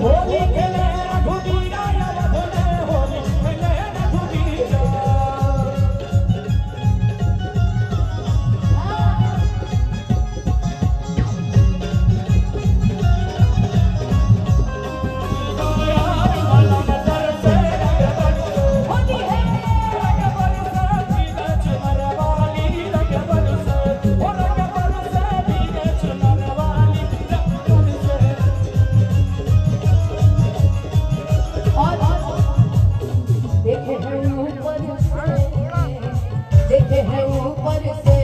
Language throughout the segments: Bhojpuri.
होली खेले रघुबीरा अवध में होली खेले रघुबीरा। देखे हैं ऊपर से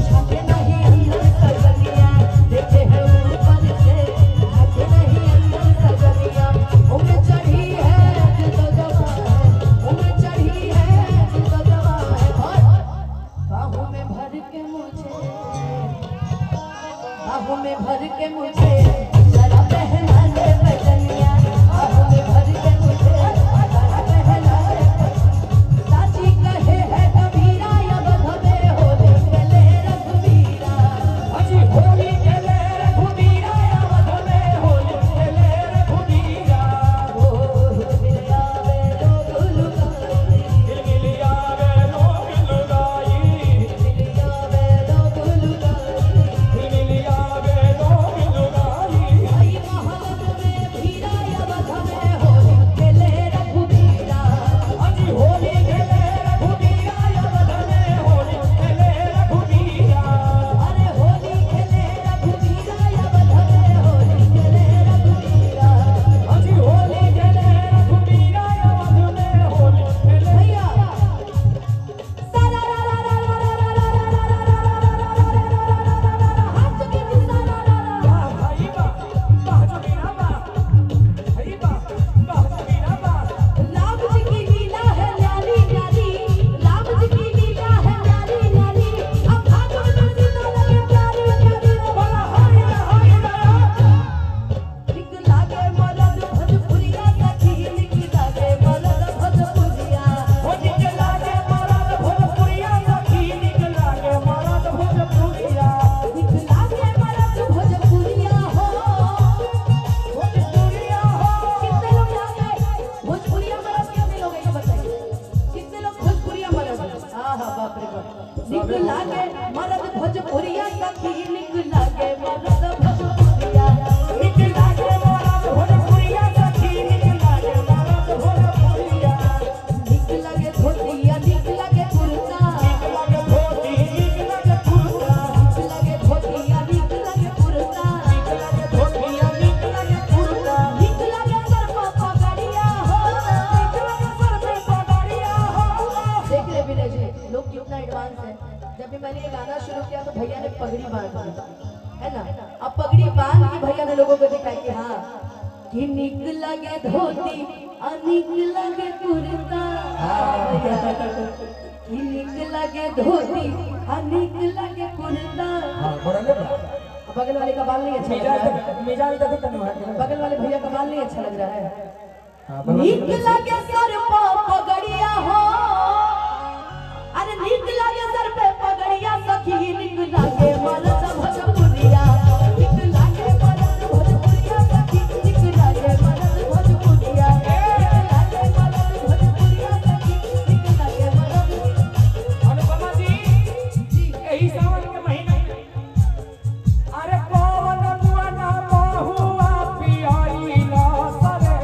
झांके नहीं अंदर सजनिया, देखे हैं ऊपर से झांके नहीं अंदर सजनिया। उम्र चढ़ी है दिल तो जवां है, उम्र चढ़ी है दिल तो जवां है। और बाहों में भर के मुझे, बाहों में भर के मुझे जरा पहना दे बजनिया, बाहों में भर के मुझे जरा पहना दे। साची कहे है कबीरा अवध में होली खेले रघुबीरा। अजी होली खेले रघुबीरा अवध में होली खेले रघुबीरा। ओ गिलिया वे लोग लुगाई, गिलिया वे लोग लुगाई, गिलिया वे लोग लुगाई। गिलिया वे लोग लुगाई। आई महल में भीरा अवध में होली खेले रघुबीरा। अजी होली खेले रघुबीरा अवध में होली खेले रघुबीरा। अरे होली खेले रघुबीरा अवध में होली खेले रघुबीरा। अजी होली खेले रघुबीरा अवध में होली खेले। भैया हाथ के किसाना वाह भाई वाह, वाह जमीरा वाह, भाई वाह, वाह जमीरा वाह। राम जी की लीला है न्यारी न्यारी, राम जी की लीला है न्यारी न्यारी। अब भागो तो सीता लगे प्यारी प्यारी। बोला हाय रे हाय रे। निक लागे मरद भोजपुरिया सखी, निक लागे मरद भोजपुरिया। हो निकला के मरद भोजपुरिया सखी, निकला के मरद भोजपुरिया। निक लागे मरद भोजपुरिया हो, भोजपुरिया हो। कितने लोग लागे भोजपुरिया मरद? कितने लोग हैं ये बताइए, कितने लोग भोजपुरिया मरद? हाँ हाँ बाप रे बाप। निक लागे मरद भोजपुरिया सखी, निक लागे मरद भोजपुरिया। निकला के मरद भोजपुरिया सखी, निकला के मरद भोजपुरिया। निक लागे धोतिया, निक लागे कुर्ता, निकला के धोती, निकला के कुर्ता। निक लागे धोतिया, निक लागे कुर्ता। निकला के धोतिया, निकला के कुर्ता। निक लागे सर पर पगड़िया हो। निकला के सर पे पगड़िया हो। देख रहे विनय जी, लोग कितना एडवांस है। जब भी मैंने ये गाना शुरू किया तो भैया ने पगड़ी बांध दी, है ना? अब पगड़ी बांध के भैया ने लोगों को दिखाई कि हाँ कि निक लगे धोती और निक लगे कुर्ता, कि निक लगे धोती और निक लगे कुर्ता। बगल वाले का बाल नहीं अच्छा लग रहा है, बगल वाले भैया का बाल नहीं अच्छा लग रहा है। निक लगे सर पे पगड़िया हो, अरे निक लगे सर पे पगड़िया सखी, निक लगे मरद भोजपुरिया, निक लगे मरद भोजपुरिया सखी, निक लगे मरद भोजपुरिया, निक लगे मरद भोजपुरिया सखी, निक लगे मरद। अनुपमा जी, यही सावन के महीने में अरे पवन बुआना महुआ पियाई ना सरे।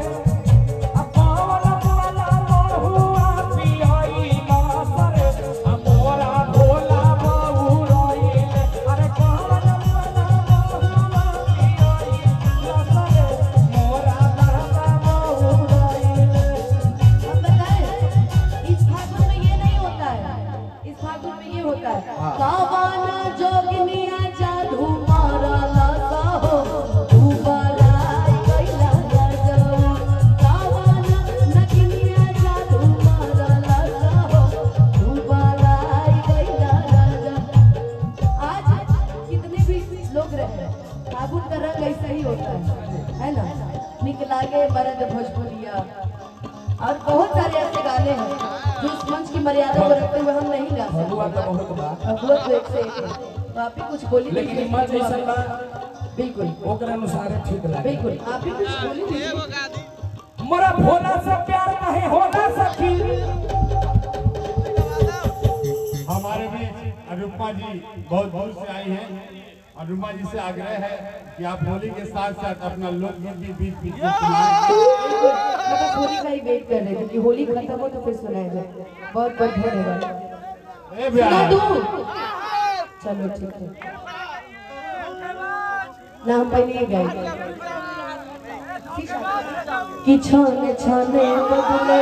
अब पवन बुआना महुआ पियाई ना सरे। अब मोरा भोला बहुराई ले। अरे पवन बुआना महुआ पियाई ना सरे। मोरा भोला बहुराई ले। अब बताएं, इस फागुन में ये नहीं होता है, इस फागुन में ये होता है कावाना जोगनिया जादू मारा लासा हो, दुबारा कैला ना जाओ। कावाना नगनिया जादू मारा लासा हो, दुबारा कैला ना जाओ। आज कितने भी लोग रहे, फागुन का रंग ऐसा ही होता है ना? निक लागे मरद भोजपुरिया। और बहुत सारे ऐसे गाने हैं जो इस मंच की मर्यादा को रखते हुए हम नहीं गा सकते। हुआ तो बहुत बा। अगुआ तो एक से एक है। तो आप ही कुछ बोलिए। लेकिन मंच ऐसा बा बिल्कुल ओकरे अनुसार ठीक लगे। बिल्कुल आप भी कुछ बोलिए। मोरा भोला से प्यार कहे होला सखी। हमारे बीच अनुपमा जी बहुत दूर से आई हैं। अनुपमा जी से आग्रह है कि आप होली के साथ साथ अपना लोकगीत भी बीच बीच में सुनाएं। मतलब होली का ही वेट कर रहे थे कि होली खत्म हो तो फिर सुनाया जाए। बहुत बहुत धन्यवाद। सुना दूं? चलो ठीक है ना, हम पहले ही गाए कि छाने छाने बदले